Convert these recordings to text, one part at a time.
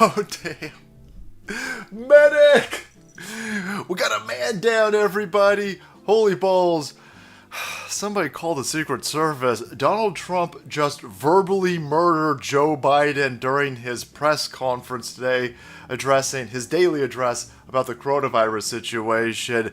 Oh, damn. Medic! We got a man down, everybody. Holy balls. Somebody call the Secret Service. Donald Trump just verbally murdered Joe Biden during his press conference today, addressing his daily address about the coronavirus situation.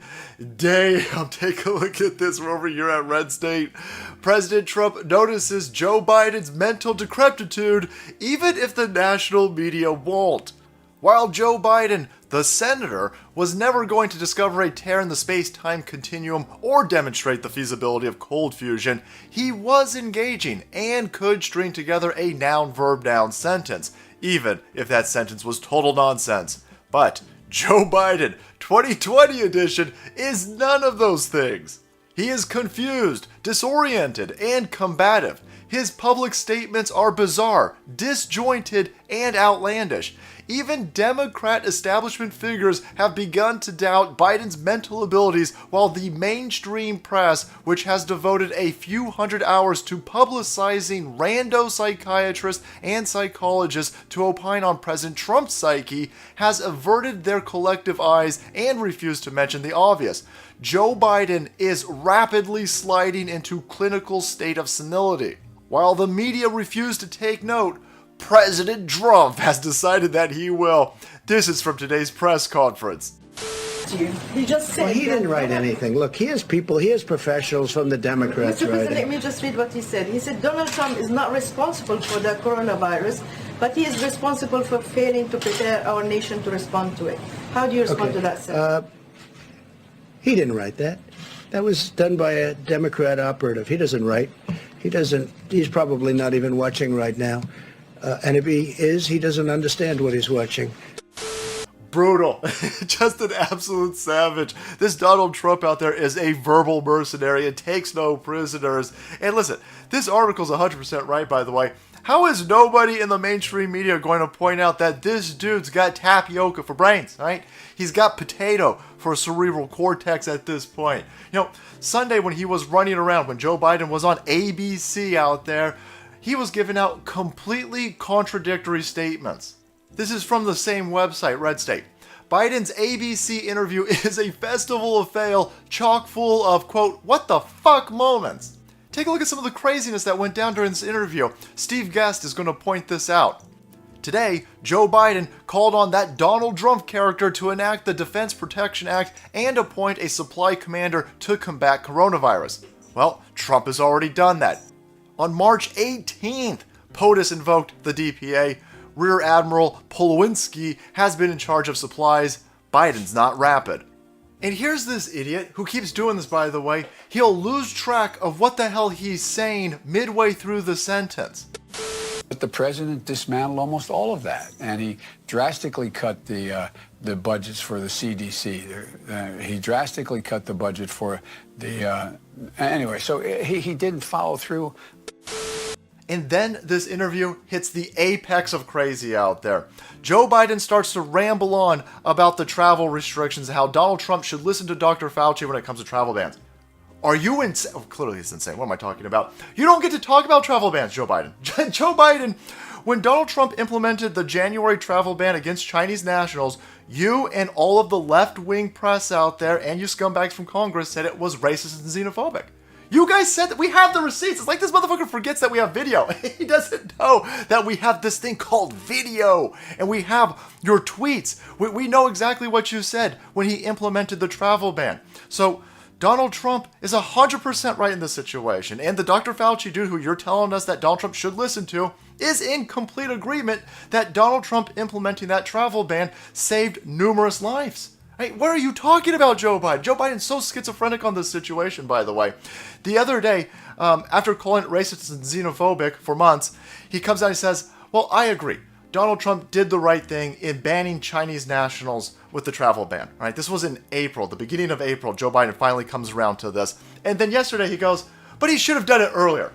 Damn, take a look at this. We're over here at Red State. President Trump notices Joe Biden's mental decrepitude, even if the national media won't. While Joe Biden, the senator, was never going to discover a tear in the space-time continuum or demonstrate the feasibility of cold fusion, he was engaging and could string together a noun-verb-noun sentence, even if that sentence was total nonsense. But Joe Biden, 2020 edition, is none of those things. He is confused, disoriented, and combative. His public statements are bizarre, disjointed, and outlandish. Even Democrat establishment figures have begun to doubt Biden's mental abilities, while the mainstream press, which has devoted a few hundred hours to publicizing rando psychiatrists and psychologists to opine on President Trump's psyche, has averted their collective eyes and refused to mention the obvious. Joe Biden is rapidly sliding into clinical state of senility. While the media refuse to take note, President Trump has decided that he will. This is from today's press conference. He just said. Well, he didn't write anything. Look, he has professionals from the Democrats Mr. President, writing. let me just read what he said. He said Donald Trump is not responsible for the coronavirus, but he is responsible for failing to prepare our nation to respond to it. How do you respond to that, sir? He didn't write that. That was done by a Democrat operative. He doesn't write. He's probably not even watching right now. And if he is, he doesn't understand what he's watching. Brutal. Just an absolute savage. This Donald Trump out there is a verbal mercenary and takes no prisoners. And listen, this article's 100% right, by the way. How is nobody in the mainstream media going to point out that this dude's got tapioca for brains, right? He's got potato for cerebral cortex at this point. You know, Sunday when he was running around, when Joe Biden was on ABC out there, he was giving out completely contradictory statements. This is from the same website, Red State. Biden's ABC interview is a festival of fail, chock full of, quote, what the fuck moments. Take a look at some of the craziness that went down during this interview. Steve Guest is going to point this out. Today, Joe Biden called on that Donald Trump character to enact the Defense Production Act and appoint a supply commander to combat coronavirus. Well, Trump has already done that. On March 18th, POTUS invoked the DPA. Rear Admiral Polowinski has been in charge of supplies. Biden's not rapid. And here's this idiot who keeps doing this, by the way. He'll lose track of what the hell he's saying midway through the sentence. But the president dismantled almost all of that, and he drastically cut the budgets for the CDC. He drastically cut the budget for the anyway. So he didn't follow through. And then this interview hits the apex of crazy out there. Joe Biden starts to ramble on about the travel restrictions and how Donald Trump should listen to Dr. Fauci when it comes to travel bans. Are you insane? Oh, clearly he's insane. What am I talking about? You don't get to talk about travel bans, Joe Biden. Joe Biden, when Donald Trump implemented the January travel ban against Chinese nationals, you and all of the left-wing press out there and you scumbags from Congress said it was racist and xenophobic. You guys said that we have the receipts. It's like this motherfucker forgets that we have video. He doesn't know that we have this thing called video. And we have your tweets. We know exactly what you said when he implemented the travel ban. So Donald Trump is 100% right in this situation. And the Dr. Fauci dude who you're telling us that Donald Trump should listen to is in complete agreement that Donald Trump implementing that travel ban saved numerous lives. Hey, what are you talking about, Joe Biden? Joe Biden's so schizophrenic on this situation, by the way. The other day, after calling it racist and xenophobic for months, he comes out and says, well, I agree. Donald Trump did the right thing in banning Chinese nationals with the travel ban. Right? This was in April, the beginning of April. Joe Biden finally comes around to this. And then yesterday he goes, but he should have done it earlier.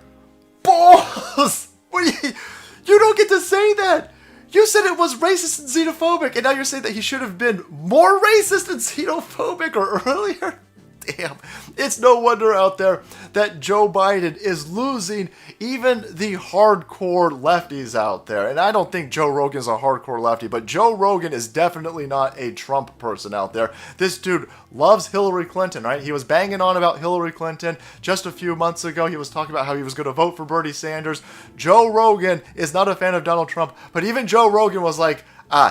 Balls! You don't get to say that. You said it was racist and xenophobic, and now you're saying that he should have been more racist and xenophobic or earlier? Damn. It's no wonder out there that Joe Biden is losing even the hardcore lefties out there. And I don't think Joe Rogan's a hardcore lefty, but Joe Rogan is definitely not a Trump person out there. This dude loves Hillary Clinton, right? He was banging on about Hillary Clinton just a few months ago. He was talking about how he was going to vote for Bernie Sanders. Joe Rogan is not a fan of Donald Trump, but even Joe Rogan was like,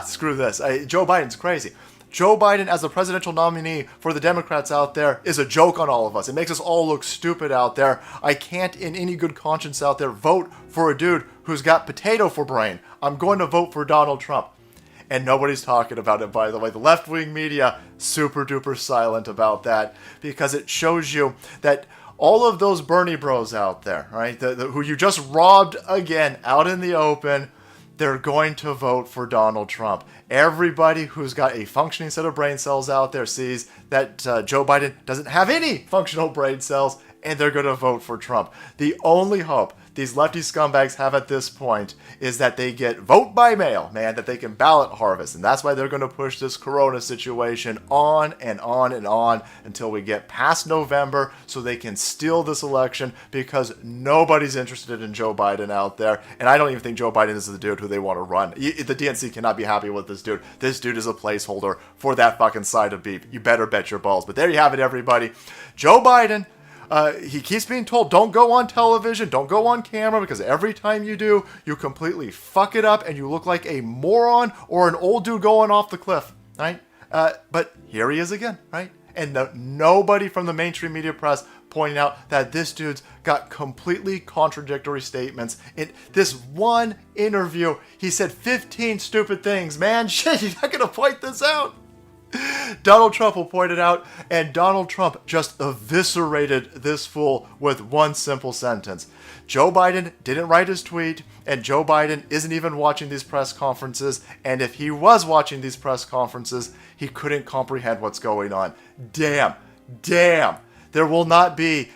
screw this. Joe Biden's crazy. Joe Biden as the presidential nominee for the Democrats out there is a joke on all of us. It makes us all look stupid out there. I can't in any good conscience out there vote for a dude who's got potato for brain. I'm going to vote for Donald Trump. And nobody's talking about it, by the way. The left-wing media, super duper silent about that, because it shows you that all of those Bernie bros out there, right, who you just robbed again out in the open, they're going to vote for Donald Trump. Everybody who's got a functioning set of brain cells out there sees that Joe Biden doesn't have any functional brain cells, and they're going to vote for Trump. The only hope these lefty scumbags have at this point is that they get vote by mail, man, that they can ballot harvest. And that's why they're going to push this corona situation on and on and on until we get past November so they can steal this election, because nobody's interested in Joe Biden out there. And I don't even think Joe Biden is the dude who they want to run. The DNC cannot be happy with this dude. This dude is a placeholder for that fucking side of beef. You better bet your balls. But there you have it, everybody. Joe Biden. He keeps being told, don't go on television, don't go on camera, because every time you do, you completely fuck it up and you look like a moron or an old dude going off the cliff, right? But here he is again, right? And nobody from the mainstream media press pointing out that this dude's got completely contradictory statements. In this one interview, he said 15 stupid things. Man, shit, you're not going to point this out. Donald Trump will point it out, and Donald Trump just eviscerated this fool with one simple sentence. Joe Biden didn't write his tweet, and Joe Biden isn't even watching these press conferences, and if he was watching these press conferences, he couldn't comprehend what's going on. Damn. There will not be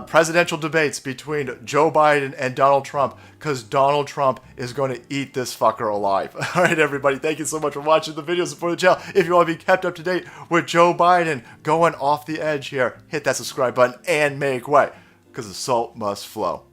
presidential debates between Joe Biden and Donald Trump, because Donald Trump is going to eat this fucker alive. All right, everybody, thank you so much for watching the video. Support the channel. If you want to be kept up to date with Joe Biden going off the edge here, hit that subscribe button and make way, because the salt must flow.